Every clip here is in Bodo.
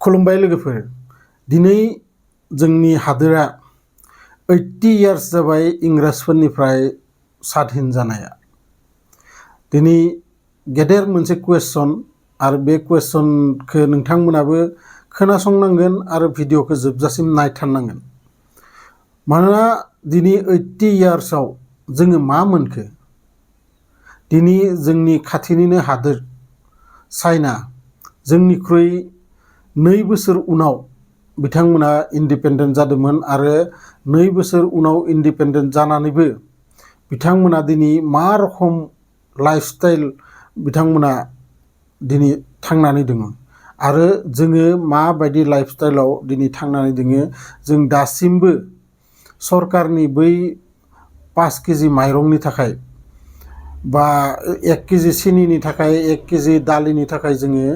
खुलुमबाय लोगोफोर दिनै जोंनि हादोरा 80 इयार्स जाबाय इंराजफोरनिफ्राय स्वाधीन जानाया। दिनै गेदेर मोनसे कुवेश्चन आरो बे कुवेश्चनखौ नोंथांमोनाबो खोनासंनांगोन आरो भिडिअखौ जोबजासिम नायथारनांगोन। मानोना दिनै 80 इयार्सआव जोङो मा मोनखो? दिनै जोंनि खाथिनिनो हादोर चाइना जोंनिख्रुइ 2 बोसोर उनाव बिथांमोना इन्डिपेन्डेन्ट जादोंमोन आरो 2 बोसोर उनाव इन्डिपेन्डेन्ट जानानैबो बिथांमोना दिनै मा रखम लाइफस्टाइल बिथांमोना दिनै थांनानै दङ आरो जोङो माबायदि लाइफस्टाइलाव दिनै थांनानै दङ। जों दासिमबो सरकारनि बै 5 केजि माइरंनि थाखाय बा 1 केजि सिनिनि थाखाय 1 केजि दालिनि थाखाय जोङो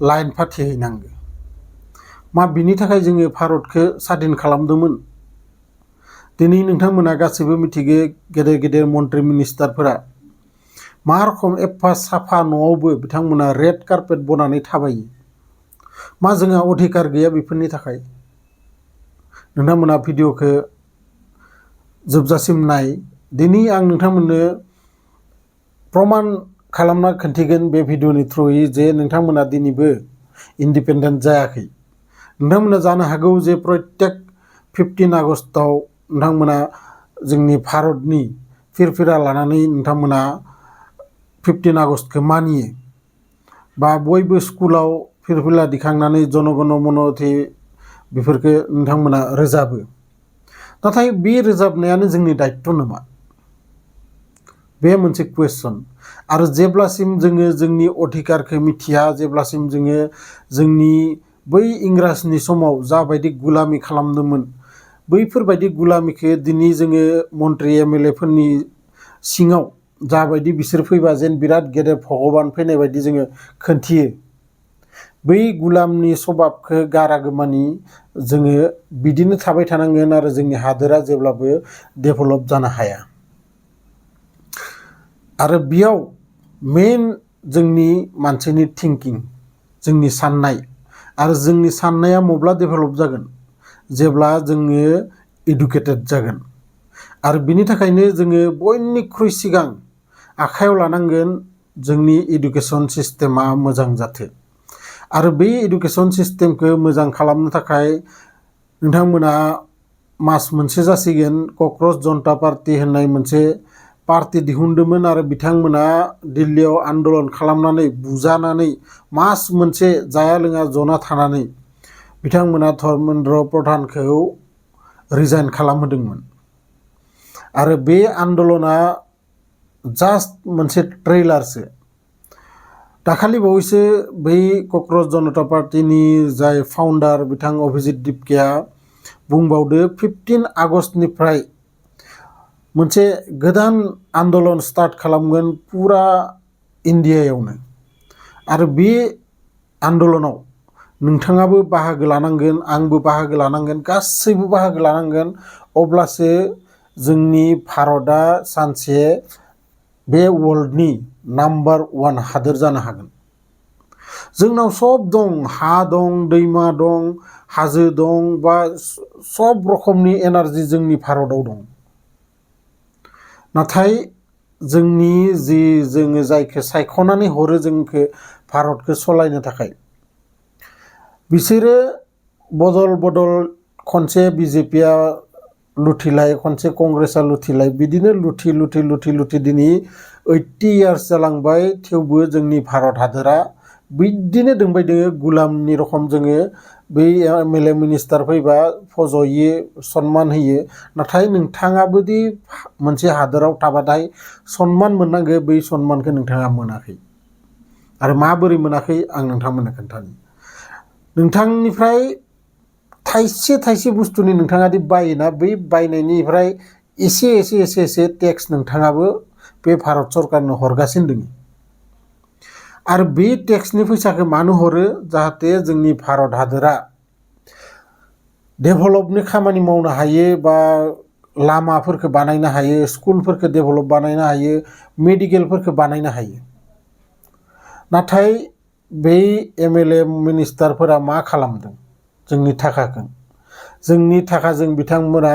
लाइन फाथिहैनांगौ। मा बिनि थाखाय जोङो भारतखौ स्वाधीन खालामदोंमोन। दिनै नोंथांमोना गासैबो मिथिगौ गेदेर गेदेर मन्त्रि मिनिस्टारफोरा मा रखम एफा साफा न'आवबो बिथांमोना रेड कार्पेट बनानै थाबायो। मा जोंहा अधिकार गैया बेफोरनि थाखाय? नोंथांमोना भिडिअखौ जोबजासिम नाय। दिनै आं नोंथांमोननो प्रमाण खालामना खोन्थिगोन बे भिडिअनि थ्रुयै जे नोंथांमोना दिनैबो इन्डिपेन्डेन्ट जायाखै। नोंथांमोना जानो हागौ जे प्रत्येक 15 आगस्टआव नोंथांमोना जोंनि भारतनि फिरफिरा लानानै नोंथांमोना 15 आगस्टखौ मानियो बा बयबो स्कुलाव फिरफिला दिखांनानै जनगण मन अधि बेफोरखौ नोंथांमोना रोजाबो। नाथाय बे रोजाबनायानो जोंनि दायित्व नङा। बे मोनसे कुवेश्चन। आरो जेब्लासिम जोङो जोंनि अधिकारखौ मिथिया, जेब्लासिम जोङो जोंनि बै इंराजनि समाव जाबायदि गुलामी खालामदोंमोन बैफोरबायदि गुलामीखौ दिनै जोङो मन्त्रि MLA फोरनि सिङाव जाबायदि बिसोर फैबा जेन बिराद गेदेर भगबान फैनाय बायदि जोङो खोन्थियो। बै गुलामनि सभाबखौ गारागौमानि जोङो बिदिनो थाबाय थानांगोन आरो जोंनि हादोरा जेब्लाबो डेभेलप जानो हाया। आरो बेयाव मेन जोंनि मानसिनि थिंकिं, जोंनि साननाय आरो जोंनि साननाया मब्ला डेभेलप जागोन? जेब्ला जोङो इडुकेटेड जागोन। आरो बिनि थाखायनो जोङो बयनिख्रुइ सिगां आखायाव लानांगोन जोंनि इडुकेसन सिस्टेमा मोजां जाथों। आरो बे इडुकेसन सिस्टेमखौ मोजां खालामनो थाखाय नोंथांमोना मास मोनसे जासिगोन क'क्राझ जनता पार्टी होननाय मोनसे पार्टी दिहुनदोंमोन आरो बिथांमोना दिल्लीयाव आन्दलन खालामनानै बुजानानै मास मोनसे जाया लोङा जना थानानै बिथांमोना धर्मेन्द्र प्रधानखौ रिजाइन खालामहोदोंमोन। आरो बे आन्दलना जास्ट मोनसे ट्रेलारसो। दाखालि बावैसो बै क'क्राझ जनता पार्टीनि जाय फाउन्डार बिथां अभिजित दिपकेया बुंबावदो 15 आगस्टनिफ्राय मोनसे गोदान आन्दलन स्टार्ट खालामगोन पुरा इन्डियायावनो। आरो बे आन्दलनाव नोंथाङाबो बाहागो लानांगोन, आंबो बाहागो लानांगोन, गासैबो बाहागो लानांगोन। अब्लासो जोंनि भारतआ सानसे बे वर्ल्डनि नाम्बार 1 हादोर जानो हागोन। जोंनाव सब दं, हा दं, दैमा दं, हाजो दं बा सब रखमनि एनार्जि जोंनि भारतआव दं। नाथाय जोंनि जि जोङो जायखौ सायख'नानै हरो जोंखौ भारतखौ सालायनो थाखाय बिसोरो बदल बदल खनसे BJPआ लुथिलाय, खनसे कंग्रेसआ लुथिलाय, बिदिनो लुथि दिनै 80 इयार्स जालांबाय। थेवबो जोंनि भारत हादोरा बिदिनो दोंबाय दोङो गुलामनि रखम। जोङो बै MLA मिनिस्टार फैबा फज'यो, सनमान होयो। नाथाय नोंथाङाबोदि मोनसे हादोराव थाबाथाय सनमान मोननांगौ, बै सनमानखौ नोंथाङा मोनाखै। आरो माबोरै मोनाखै आं नोंथांमोननो खोन्थानि। नोंथांनिफ्राय थाइसे बुस्थुनि नोंथाङा दि बायोना, बै बायनायनिफ्राय एसे टेक्स नोंथाङाबो बे भारत सरकारनो हरगासिनो दङ। आरो बे टेक्सनि फैसाखौ मानो हरो? जाहाथे जोंनि भारत हादोरा डेभेलपनि खामानि मावनो हायो बा लामाफोरखौ बानायनो हायो, स्कुलफोरखौ डेभेलप बानायनो हायो, मेडिकेलफोरखौ बानायनो हायो। नाथाय बै MLA मिनिस्टारफोरा मा खालामदों जोंनि थाखाखौ जोंनि थाखाजों बिथांमोना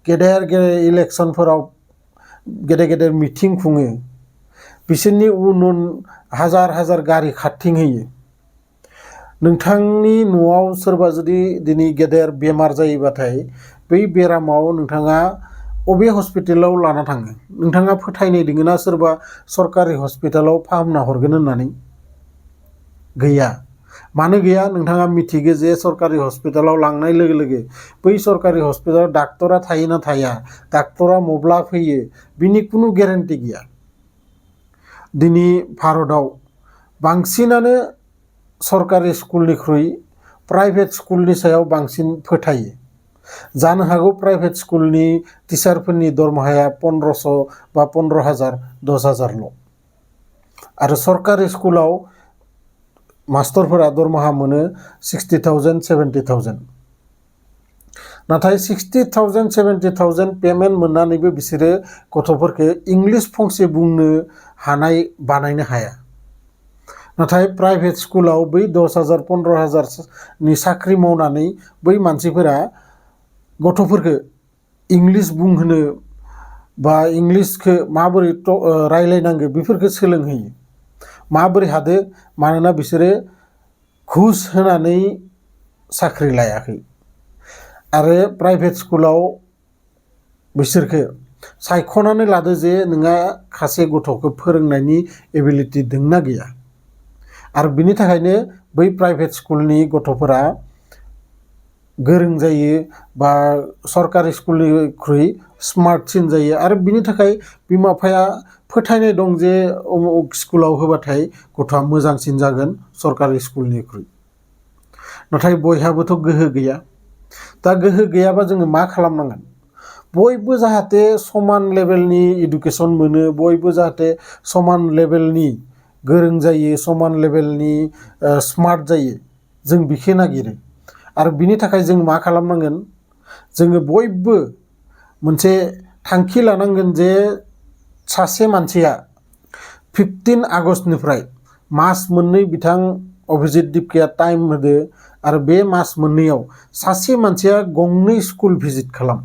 गेदेर गेदेर इलेक्सनफोराव गेदेर गेदेर मिटिं खुङो बिसोरनि उन उन हाजार हाजार गारि खारथिं होयो नोंथांनि न'आव सोरबा जुदि दिनै गेदेर बेमार जायोबाथाय बै बेरामाव नोंथाङा अबे हस्पिटालाव लाना थाङो नोंथाङा फोथायनाय दोङो ना सोरबा सरकारि हस्पिटालाव फाहामना हरगोन होननानै गैया मानो गैया नोंथाङा मिथिगो जे सरकारि हस्पिटालाव लांनाय लोगो लोगो बै सरकारि हस्पिटालाव डाक्टरा थायो ना थाया डाक्टरा मब्ला फैयो बिनि कुनु गेरेन्टि गैया दिनै भारताव बांसिनानो सरकारि स्कुलनिख्रुइ प्राइभेट स्कुलनि सायाव बांसिन फोथायो जानो हागौ प्राइभेट स्कुलनि टिचारफोरनि दरमाहाया 1500 बा 15,000 10,000ल' आरो सरकारि स्कुलाव मास्टरफोरा दरमाहा मोनो 60,000 70,000 नाथाय 60,000 70,000 पेमेन्ट मोननानैबो बिसोरो गथ'फोरखौ इंलिश फंसे बुंनो हानाय बानायनो हाया नाथाय प्राइभेट स्कुलाव बै 10,000 15,000 नि साख्रि मावनानै बै मानसिफोरा गथ'फोरखौ इंलिश बुंहोनो बा इंलिशखौ माबोरै रायलायनांगौ बेफोरखौ सोलोंहोयो माबोरै हादो मानोना बिसोरो घुस होनानै साख्रि लायाखै आरो प्राइभेट स्कुलाव बिसोरखौ सायख'नानै लादो जे नोंहा सासे गथ'खौ फोरोंनायनि एबिलिटि दंना गैया आरो बिनि थाखायनो बै प्राइभेट स्कुलनि गथ'फोरा गोरों जायो बा सरकारि स्कुलनिख्रुइ स्मार्टसिन जायो आरो बिनि थाखाय बिमा बिफाया फोथायनाय दं जे अमुक स्कुलाव होबाथाय गथ'आ मोजांसिन जागोन सरकारि स्कुलनिख्रुइ नाथाय बयहाबोथ' गोहो गैया दा गोहो गैयाबा जोङो मा खालामनांगोन बयबो जाहाथे समान लेभेलनि एडुकेसन मोनो बयबो जाहाथे समान लेभेलनि गोरों जायो समान लेभेलनि स्मार्ट जायो जों बिखौ नागिरो आरो बिनि थाखाय जों मा खालामनांगोन जोङो बयबो मोनसे थांखि लानांगोन जे सासे मानसिया 15 आगस्टनिफ्राय मास मोननै बिथां अभिजित दिपकाया टाइम होदो आरो बे मास मोननैयाव सासे मानसिया गंनै स्कुल भिजिट खालाम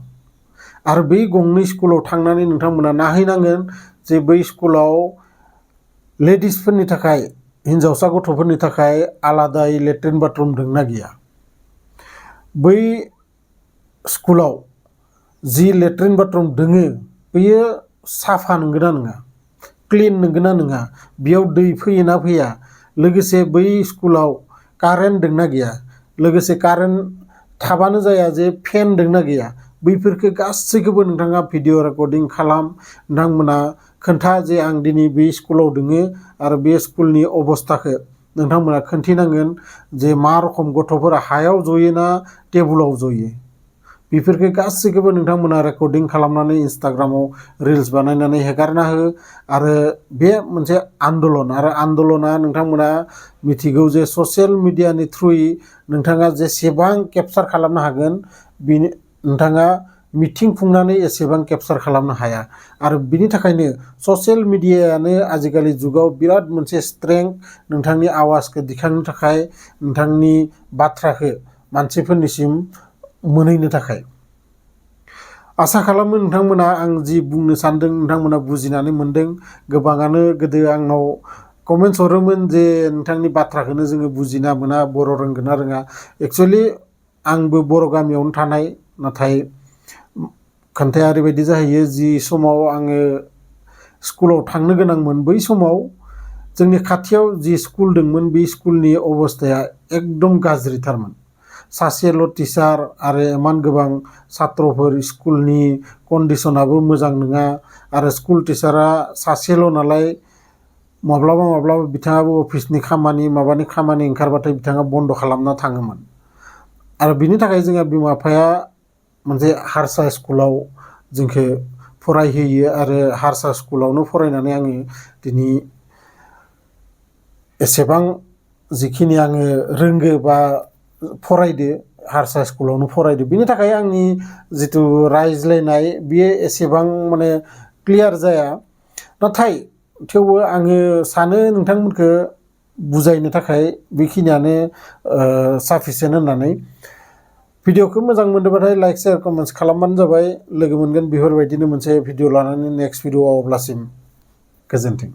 आरो बै गंनै स्कुलाव थांनानै नोंथांमोना नायहैनांगोन जे बै स्कुलाव लेडिसफोरनि थाखाय हिन्जावसा गथ'फोरनि थाखाय आलादायै लेट्रिन बाथरुम दंना गैया बै स्कुलाव जि लेट्रिन बाथरुम दोङो बेयो साफा नंगौना नङा क्लिन नंगौना नङा बेयाव दै फैयोना फैया लोगोसे बै स्कुलाव कारेन्ट दंना गैया लोगोसे कारेन्ट थाबानो जाया जे फेन दंना गैया बैफोरखौ गासैखौबो नोंथाङा भिडिअ रेकर्डिं खालाम नोंथांमोना खोन्था जे आं दिनै बे स्कुलाव दोङो आरो बे स्कुलनि अबस्थाखौ नोंथांमोना खोन्थिनांगोन जे मा रखम गथ'फोरा हायाव जयो ना टेबुलाव जयो बेफोरखौ गासैखौबो नोंथांमोना रेकर्डिं खालामनानै इन्स्टाग्रामाव रिल्स बानायनानै हेगारना हो आरो बे मोनसे आन्दलन आरो आन्दलना नोंथांमोना मिथिगौ जे ससियेल मिडियानि थ्रुयै नोंथाङा जेसेबां केपचार खालामनो हागोन बिनि नोंथाङा मिटिं खुंनानै एसेबां केपचार खालामनो हाया आरो बिनि थाखायनो ससियेल मिडियायानो आजिखालि जुगाव बिराद मोनसे स्ट्रेंथ नोंथांनि आवाजखौ दिखांनो थाखाय नोंथांनि बाथ्राखौ मानसिफोरनिसिम मोनहैनो थाखाय आसा खालामो नोंथांमोना आं जि बुंनो सानदों नोंथांमोना बुजिनानै मोनदों गोबाङानो गोदो आंनाव कमेन्ट्स हरोमोन जे नोंथांनि बाथ्राखौनो जोङो बुजिना मोना बर' रोंगोन ना रोङा एक्चुअलि आंबो बर' गामियावनो थानाय नाथाय खोन्थाया ओरैबायदि जाहैयो जि समाव आङो स्कुलाव थांनो गोनांमोन बै समाव जोंनि खाथियाव जि स्कुल दंमोन बे स्कुलनि अबस्थाया एकदम गाज्रिथारमोन सासेल' टिचार आरो इमान गोबां छात्रफोर स्कुलनि कन्डिशनाबो मोजां नङा आरो स्कुल टिचारा सासेल' नालाय माब्लाबा माब्लाबा बिथाङाबो अफिसनि खामानि माबानि खामानि ओंखारबाथाय बिथाङा बन्द' खालामना थाङोमोन आरो बिनि थाखाय जोंहा बिमा बिफाया मोनसे हारसा स्कुलाव जोंखौ फरायहोयो आरो हारसा स्कुलावनो फरायनानै आङो दिनै एसेबां जिखिनि आङो रोंगो बा फरायदो हारसा स्कुलावनो फरायदो बिनि थाखाय आंनि जिथु रायज्लायनाय बियो एसेबां माने क्लियार जाया नाथाय थेवबो आङो सानो नोंथांमोनखौ बुजायनो थाखाय बेखिनियानो साफिसियेन्ट होननानै भिडिअखौ मोजां मोनदोंबाथाय लाइक शेयार कमेन्ट्स खालामबानो जाबाय लोगो मोनगोन बेफोरबायदिनो मोनसे भिडिअ लानानै नेक्स्ट भिडिअआव अब्लासिम गोजोन्थों।